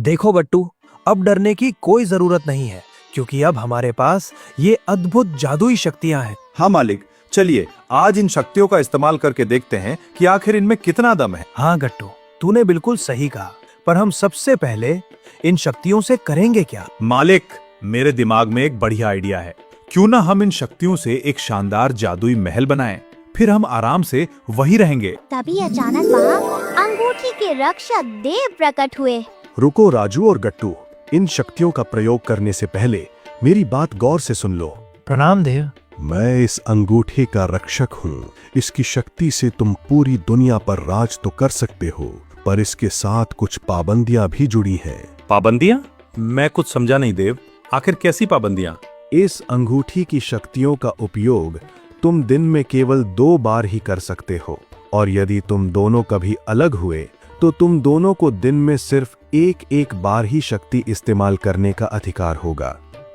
देखो गट्टू, अब डरने की कोई जरूरत नहीं है, क्योंकि अब हमारे पास ये अद्भुत जादुई शक्तियां हैं। हाँ मालिक, चलिए आज इन शक्तियों का इस्तेमाल करके देखते हैं कि आखिर इनमें कितना दम है। हाँ गट्टू, तूने बिल्कुल सही कहा, पर हम सबसे पहले इन शक्तियों से करेंगे क्या? मालिक, मेरे दिमाग में एक बढ़िया आइडिया है। क्यों ना हम इन शक्तियों से एक शानदार जादुई महल बनाएं, फिर हम आराम से वहीं रहेंगे। तभी अचानक वहाँ अंगूठी के रक्षक देव प्रकट हुए। रुको राजू और गट्टू, इन शक्तियों का प्रयोग करने से पहले मेरी बात गौर से सुन लो। प्रणाम देव। मैं इस अंगूठे का रक्षक हूँ। इसकी शक्ति से तुम पूरी दुनिया पर राज तो कर सकते हो, पर इसके साथ कुछ पाबंदियां भी जुड़ी हैं। पाबंदियां? मैं कुछ समझा नहीं देव, आखिर कैसी पाबंदियां? इस अंगूठी की शक्तियों का उपयोग तुम दिन में केवल 2 बार ही कर सकते हो, और यदि तुम दोनों कभी अलग हुए तो तुम दोनों को दिन में सिर्फ एक बार ही शक्ति इस्तेमाल करने का अधिकार होगा।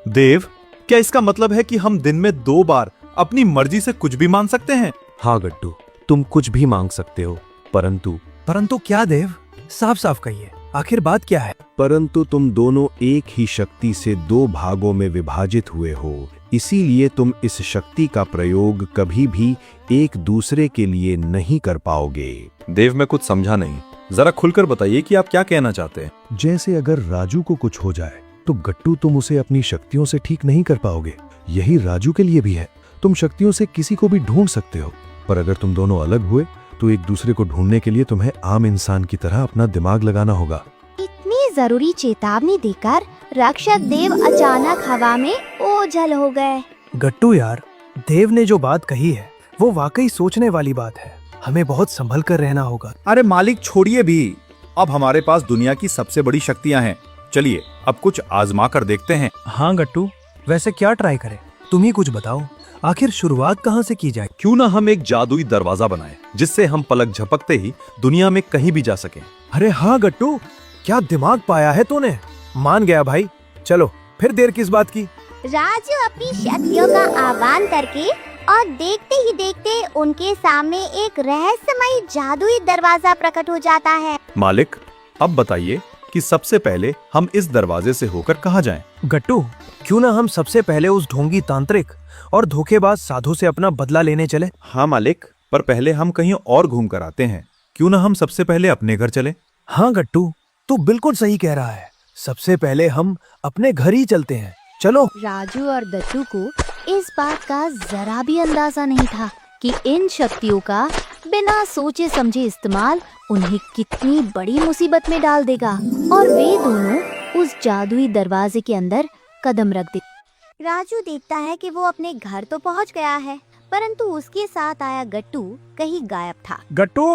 देव, क्या इसका मतलब है कि हम दिन में 2 बार अपनी मर्जी से कुछ भी मांग सकते हैं? हाँ गट्टू, तुम कुछ भी मांग सकते हो, परंतु क्या देव? साफ साफ कहिए, आखिर बात क्या है? परंतु तुम दोनों एक ही शक्ति से 2 भागों में विभाजित हुए हो, इसीलिए तुम इस शक्ति का प्रयोग कभी भी एक दूसरे के लिए नहीं कर पाओगे। देव, मैं कुछ समझा नहीं, जरा खुलकर बताइए कि आप क्या कहना चाहते हैं। जैसे अगर राजू को कुछ हो जाए तो गट्टू तुम उसे अपनी शक्तियों से ठीक नहीं कर पाओगे। यही राजू के लिए भी है। तुम शक्तियों से किसी को भी ढूंढ सकते हो, पर अगर तुम दोनों अलग हुए तो एक दूसरे को ढूंढने के लिए तुम्हें आम इंसान की तरह अपना दिमाग लगाना होगा। इतनी जरूरी चेतावनी देकर रक्षक देव अचानक हवा में ओझल हो गए। गट्टू यार, देव ने जो बात कही है वो वाकई सोचने वाली बात है। हमें बहुत संभल कर रहना होगा। अरे मालिक, छोड़िए भी, अब हमारे पास दुनिया की सबसे बड़ी शक्तियां हैं। चलिए अब कुछ आजमा कर देखते हैं। हाँ गट्टू, वैसे क्या ट्राई करें? तुम ही कुछ बताओ, आखिर शुरुआत कहाँ से की जाए? क्यों ना हम एक जादुई दरवाजा बनाएं, जिससे हम पलक झपकते ही दुनिया में कहीं भी जा सकें। अरे हाँ गट्टू, क्या दिमाग पाया है तूने। मान गया भाई, चलो फिर देर किस बात की। राजू अपनी शक्तियों का आह्वान करके और देखते ही देखते उनके सामने एक रहस्यमयी जादुई दरवाजा प्रकट हो जाता है। मालिक, अब बताइए कि सबसे पहले हम इस दरवाजे से होकर कहाँ जाएं? गट्टू, क्यों ना हम सबसे पहले उस ढोंगी तांत्रिक और धोखेबाज साधु से अपना बदला लेने चले? हाँ मालिक, पर पहले हम कहीं और घूम कर आते हैं। क्यों ना हम सबसे पहले अपने घर चले? हाँ गट्टू, तू बिल्कुल सही कह रहा है। सबसे पहले हम अपने घर ही चलते हैं, चलो। राजू और गट्टू को इस बात का जरा भी अंदाजा नहीं था कि इन शक्तियों का बिना सोचे समझे इस्तेमाल उन्हें कितनी बड़ी मुसीबत में डाल देगा। और वे दोनों उस जादुई दरवाजे के अंदर कदम रख देते। राजू देखता है कि वो अपने घर तो पहुंच गया है, परंतु उसके साथ आया गट्टू कहीं गायब था। गट्टू,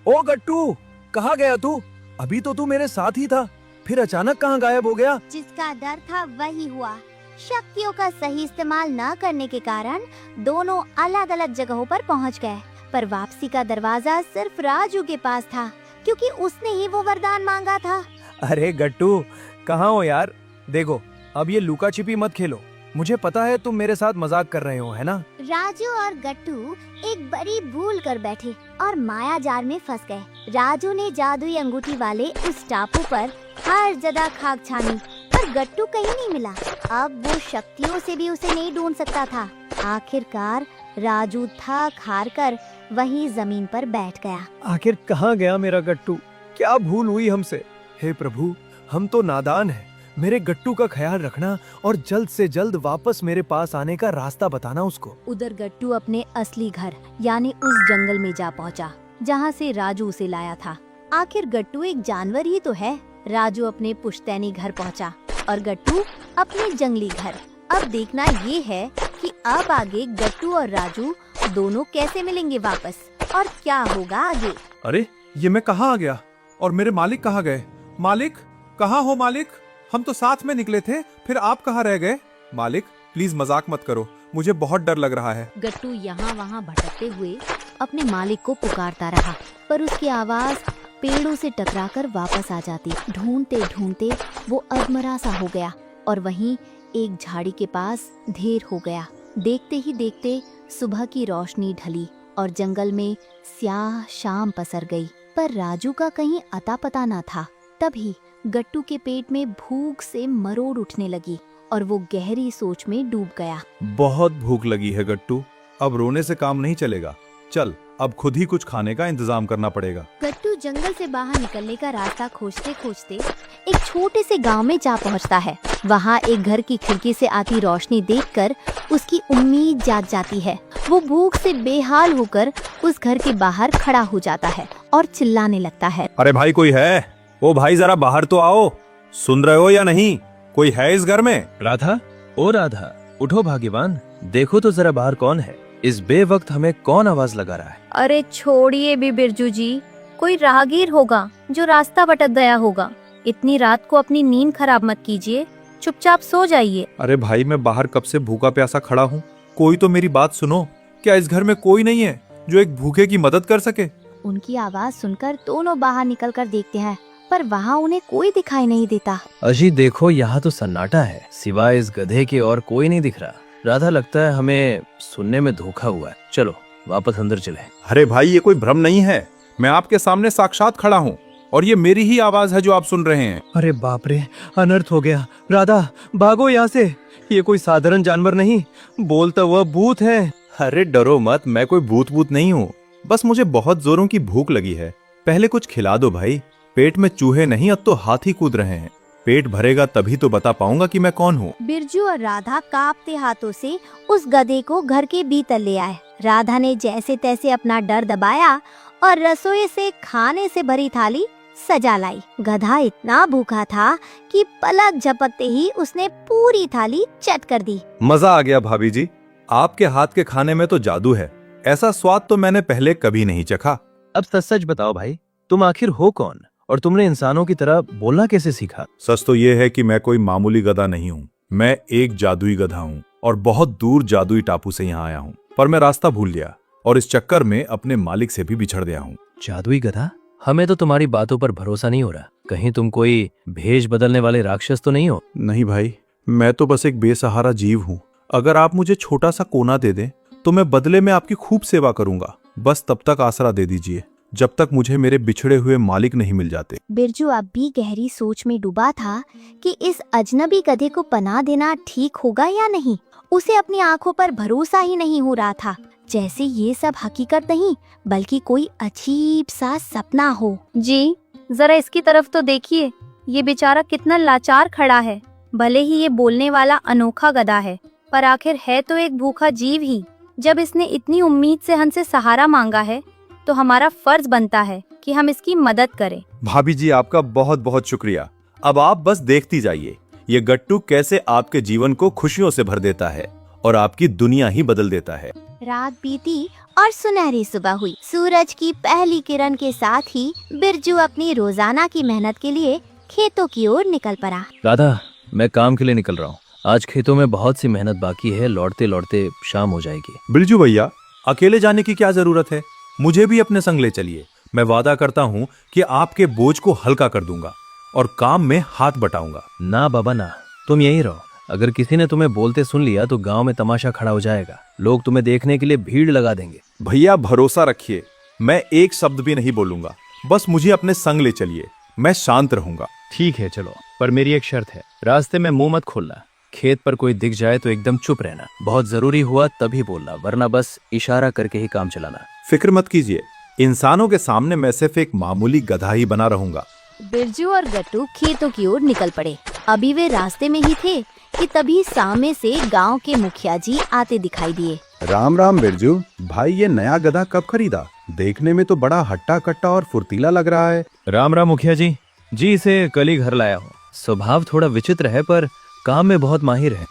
ओ गट्टू, कहाँ गया तू? अभी तो तू मेरे साथ ही था, फिर अचानक कहाँ गायब हो गया? जिसका डर था वही हुआ। शक्तियों का सही इस्तेमाल न करने के कारण दोनों अलग अलग जगहों पर पहुंच गए, पर वापसी का दरवाजा सिर्फ राजू के पास था, क्योंकि उसने ही वो वरदान मांगा था। अरे गट्टू, कहाँ हो यार? देखो, अब ये लुका छिपी मत खेलो। मुझे पता है तुम मेरे साथ मजाक कर रहे हो, है ना? राजू और गट्टू एक बड़ी भूल कर बैठे और माया जाल में फंस गए। राजू ने जादुई अंगूठी वाले उस टापू पर हर जगह खाक छानी, पर गट्टू कहीं नहीं मिला। अब वो शक्तियों से भी उसे नहीं ढूंढ सकता था। आखिरकार राजू थक हार कर वहीं जमीन पर बैठ गया। आखिर कहाँ गया मेरा गट्टू? क्या भूल हुई हमसे? हे प्रभु, हम तो नादान हैं। मेरे गट्टू का ख्याल रखना और जल्द से जल्द वापस मेरे पास आने का रास्ता बताना उसको। उधर गट्टू अपने असली घर यानी उस जंगल में जा पहुंचा, जहां से राजू उसे लाया था। आखिर गट्टू एक जानवर ही तो है। राजू अपने पुश्तैनी घर पहुंचा और गट्टू अपने जंगली घर। अब देखना ये है कि अब आगे गट्टू और राजू दोनों कैसे मिलेंगे वापस, और क्या होगा आगे। अरे, ये मैं कहाँ आ गया और मेरे मालिक कहाँ गए? मालिक, कहाँ हो मालिक? हम तो साथ में निकले थे, फिर आप कहाँ रह गए? मालिक, प्लीज मजाक मत करो, मुझे बहुत डर लग रहा है। गट्टू यहाँ वहाँ भटकते हुए अपने मालिक को पुकारता रहा, पर उसकी आवाज पेड़ों से टकराकर वापस आ जाती। ढूंढते ढूंढते वो अधमरा सा हो गया और वहीं एक झाड़ी के पास ढेर हो गया। देखते ही देखते सुबह की रोशनी ढली और जंगल में स्याह शाम पसर गई, पर राजू का कहीं अता पता न था। तभी गट्टू के पेट में भूख से मरोड़ उठने लगी और वो गहरी सोच में डूब गया। बहुत भूख लगी है गट्टू, अब रोने से काम नहीं चलेगा। चल अब खुद ही कुछ खाने का इंतजाम करना पड़ेगा। गट्टू जंगल से बाहर निकलने का रास्ता खोजते खोजते एक छोटे से गांव में जा पहुंचता है। वहां एक घर की खिड़की से आती रोशनी देखकर उसकी उम्मीद जाग जाती है। वो भूख से बेहाल होकर उस घर के बाहर खड़ा हो जाता है और चिल्लाने लगता है, अरे भाई कोई है? ओ भाई जरा बाहर तो आओ, सुन रहे हो या नहीं? कोई है इस घर में? राधा, ओ राधा, उठो भाग्यवान, देखो तो जरा बाहर कौन है। इस बेवक्त हमें कौन आवाज लगा रहा है? अरे छोड़िए भी बिरजू जी, कोई राहगीर होगा जो रास्ता भटक गया होगा। इतनी रात को अपनी नींद खराब मत कीजिए, चुपचाप सो जाइए। अरे भाई मैं बाहर कब से भूखा प्यासा खड़ा हूँ, कोई तो मेरी बात सुनो। क्या इस घर में कोई नहीं है जो एक भूखे की मदद कर सके? उनकी आवाज सुनकर दोनों बाहर निकलकर देखते हैं, पर वहाँ उन्हें कोई दिखाई नहीं देता। अजी देखो, यहाँ तो सन्नाटा है, सिवाय इस गधे के और कोई नहीं दिख रहा। राधा, लगता है हमें सुनने में धोखा हुआ है, चलो वापस अंदर चले। अरे भाई ये कोई भ्रम नहीं है, मैं आपके सामने साक्षात खड़ा हूँ और ये मेरी ही आवाज है जो आप सुन रहे हैं। अरे बाप रे, अनर्थ हो गया। राधा भागो यहाँ से, ये कोई साधारण जानवर नहीं, बोलता हुआ भूत है। अरे डरो मत, मैं कोई भूत नहीं हूँ, बस मुझे बहुत जोरों की भूख लगी है। पहले कुछ खिला दो भाई, पेट में चूहे नहीं अब तो हाथी कूद रहे हैं। पेट भरेगा तभी तो बता पाऊंगा कि मैं कौन हूँ। बिरजू और राधा कांपते हाथों से उस गधे को घर के भीतर ले आए। राधा ने जैसे तैसे अपना डर दबाया और रसोई से खाने से भरी थाली सजा लाई। गधा इतना भूखा था कि पलक झपकते ही उसने पूरी थाली चट कर दी। मजा आ गया भाभी जी, आपके हाथ के खाने में तो जादू है, ऐसा स्वाद तो मैंने पहले कभी नहीं चखा। अब सच सच बताओ भाई, तुम आखिर हो कौन और तुमने इंसानों की तरह बोलना कैसे सीखा? सच तो ये है कि मैं कोई मामूली गधा नहीं हूँ, मैं एक जादुई गधा हूँ और बहुत दूर जादुई टापू से यहाँ आया हूँ। पर मैं रास्ता भूल गया और इस चक्कर में अपने मालिक से भी बिछड़ गया हूँ। जादुई गधा? हमें तो तुम्हारी बातों पर भरोसा नहीं हो रहा, कहीं तुम कोई भेष बदलने वाले राक्षस तो नहीं हो? नहीं भाई, मैं तो बस एक बेसहारा जीव हूँ। अगर आप मुझे छोटा सा कोना दे दें तो मैं बदले में आपकी खूब सेवा करूंगा। बस तब तक आसरा दे दीजिए जब तक मुझे मेरे बिछड़े हुए मालिक नहीं मिल जाते। बिरजू अब भी गहरी सोच में डूबा था कि इस अजनबी गधे को पनाह देना ठीक होगा या नहीं। उसे अपनी आंखों पर भरोसा ही नहीं हो रहा था, जैसे ये सब हकीकत नहीं बल्कि कोई अजीब सा सपना हो। जी जरा इसकी तरफ तो देखिए, ये बेचारा कितना लाचार खड़ा है। भले ही ये बोलने वाला अनोखा गधा है, पर आखिर है तो एक भूखा जीव ही। जब इसने इतनी उम्मीद से हमसे सहारा मांगा है तो हमारा फर्ज बनता है कि हम इसकी मदद करें। भाभी जी आपका बहुत बहुत शुक्रिया। अब आप बस देखती जाइए ये गट्टू कैसे आपके जीवन को खुशियों से भर देता है और आपकी दुनिया ही बदल देता है। रात बीती और सुनहरी सुबह हुई। सूरज की पहली किरण के साथ ही बिरजू अपनी रोजाना की मेहनत के लिए खेतों की ओर निकल पड़ा। राधा, मैं काम के लिए निकल रहा हूँ, आज खेतों में बहुत सी मेहनत बाकी है, लौटते लौटते शाम हो जाएगी। बिरजू भैया, अकेले जाने की क्या जरूरत है, मुझे भी अपने संग ले चलिए। मैं वादा करता हूँ कि आपके बोझ को हल्का कर दूंगा और काम में हाथ बटाऊंगा। ना बाबा ना, तुम यहीं रहो। अगर किसी ने तुम्हें बोलते सुन लिया तो गांव में तमाशा खड़ा हो जाएगा, लोग तुम्हें देखने के लिए भीड़ लगा देंगे। भैया भरोसा रखिए, मैं एक शब्द भी नहीं बोलूंगा, बस मुझे अपने संग ले चलिए, मैं शांत रहूंगा। ठीक है चलो, पर मेरी एक शर्त है, रास्ते में मुंह मत खोलना, खेत पर कोई दिख जाए तो एकदम चुप रहना, बहुत जरूरी हुआ तभी बोलना, वरना बस इशारा करके ही काम चलाना। फिक्र मत कीजिए, इंसानों के सामने मैं सिर्फ एक मामूली गधा ही बना रहूंगा। बिरजू और गट्टू खेतों की ओर निकल पड़े। अभी वे रास्ते में ही थे कि तभी सामने से गांव के मुखिया जी आते दिखाई दिए। राम राम बिरजू भाई, ये नया गधा कब खरीदा? देखने में तो बड़ा हट्टा कट्टा और फुर्तीला लग रहा है। राम राम मुखिया जी, इसे कल ही घर लाया हूँ। स्वभाव थोड़ा विचित्र है पर काम में बहुत माहिर है।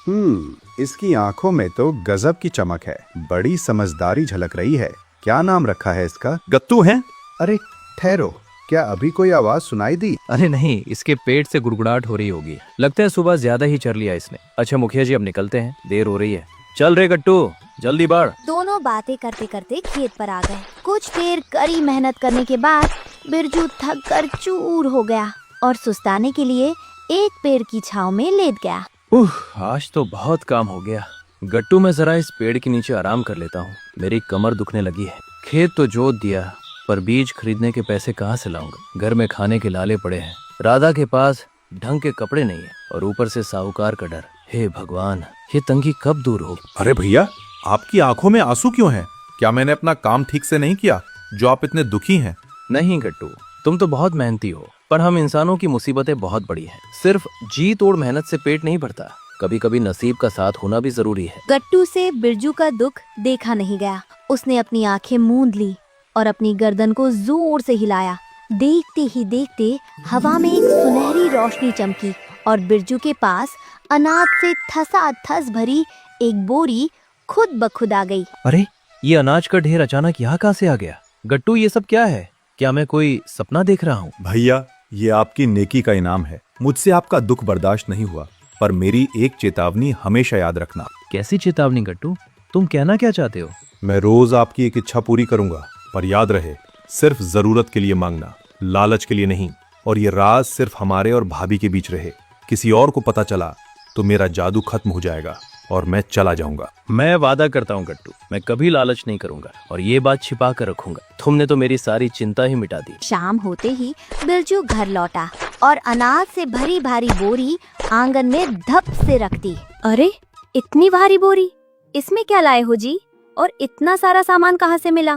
इसकी आंखों में तो गजब की चमक है, बड़ी समझदारी झलक रही है। क्या नाम रखा है इसका? गत्तू है? अरे ठहरो, क्या अभी कोई आवाज सुनाई दी? अरे नहीं, इसके पेट से गुड़गुड़ाहट हो रही होगी, लगता है सुबह ज्यादा ही चर लिया इसने। अच्छा मुखिया जी अब निकलते हैं, देर हो रही है। चल रे गट्टू, जल्दी बढ़। दोनों बातें करते करते खेत पर आ गए। कुछ देर कड़ी मेहनत करने के बाद बिरजू थक कर चूर हो गया और सुस्ताने के लिए एक पेड़ की छांव में लेट गया। आज तो बहुत काम हो गया। गट्टू, मैं जरा इस पेड़ के नीचे आराम कर लेता हूँ, मेरी कमर दुखने लगी है। खेत तो जोत दिया पर बीज खरीदने के पैसे कहाँ से लाऊंगा? घर में खाने के लाले पड़े हैं, राधा के पास ढंग के कपड़े नहीं है और ऊपर से साहूकार का डर। हे भगवान, ये तंगी कब दूर होगी? अरे भैया, आपकी आंखों में आंसू क्यों हैं? क्या मैंने अपना काम ठीक से नहीं किया जो आप इतने दुखी हैं? नहीं गट्टू, तुम तो बहुत मेहनती हो, पर हम इंसानों की मुसीबतें बहुत बड़ी हैं। सिर्फ जी तोड़ मेहनत से पेट नहीं भरता, कभी कभी नसीब का साथ होना भी जरूरी है। गट्टू से बिरजू का दुख देखा नहीं गया। उसने अपनी आंखें मूंद ली और अपनी गर्दन को जोर से हिलाया। देखते ही देखते हवा में एक सुनहरी रोशनी चमकी और बिरजू के पास अनाज से ठसाठस भरी एक बोरी खुद ब खुद आ गई। अरे, ये अनाज का ढेर अचानक यहाँ कहाँ से आ गया? गट्टू, ये सब क्या है? क्या मैं कोई सपना देख रहा हूँ? भैया, ये आपकी नेकी का इनाम है। मुझसे आपका दुख बर्दाश्त नहीं हुआ, पर मेरी एक चेतावनी हमेशा याद रखना। कैसी चेतावनी गट्टू? तुम कहना क्या चाहते हो? मैं रोज आपकी एक इच्छा पूरी करूंगा, पर याद रहे, सिर्फ जरूरत के लिए मांगना, लालच के लिए नहीं। और ये राज सिर्फ हमारे और भाभी के बीच रहे। किसी और को पता चला तो मेरा जादू खत्म हो जाएगा और मैं चला जाऊंगा। मैं वादा करता हूँ गट्टू, मैं कभी लालच नहीं करूंगा और ये बात छिपा कर रखूंगा। तुमने तो मेरी सारी चिंता ही मिटा दी। शाम होते ही बिरजू घर लौटा और अनाज से भरी भारी बोरी आंगन में धप से रख दी। अरे, इतनी भारी बोरी, इसमें क्या लाए हो जी? और इतना सारा सामान कहाँ से मिला?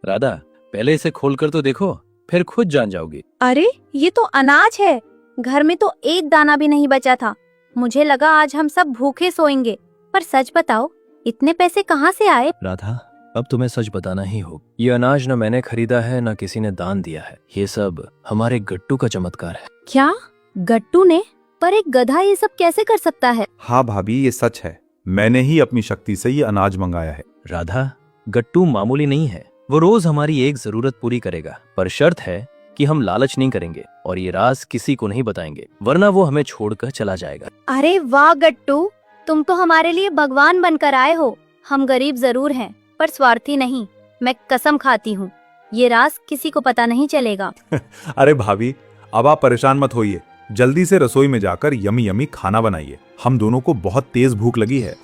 राधा, पहले इसे खोलकर तो देखो, फिर खुद जान जाओगी। अरे, ये तो अनाज है। घर में तो एक दाना भी नहीं बचा था। मुझे लगा आज हम सब भूखे सोएंगे। पर सच बताओ, इतने पैसे कहाँ से आए? राधा, अब तुम्हें सच बताना ही होगा। ये अनाज न मैंने खरीदा है, न किसी ने दान दिया है। ये सब हमारे गट्टू का चमत्कार है। क्या? गट्टू ने? पर एक गधा ये सब कैसे कर सकता है? हाँ भाभी, ये सच है। मैंने ही अपनी शक्ति से ये अनाज मंगाया है। राधा, गट्टू मामूली नहीं है। वो रोज हमारी एक जरूरत पूरी करेगा, पर शर्त है कि हम लालच नहीं करेंगे और ये राज किसी को नहीं बताएंगे, वरना वो हमें छोड़कर चला जाएगा। अरे वाह गट्टू, तुम तो हमारे लिए भगवान बनकर आए हो। हम गरीब जरूर हैं, पर स्वार्थी नहीं। मैं कसम खाती हूँ, ये राज किसी को पता नहीं चलेगा। अरे भाभी, अब आप परेशान मत होइए। जल्दी से रसोई में जाकर यमी यमी खाना बनाइए। हम दोनों को बहुत तेज भूख लगी है।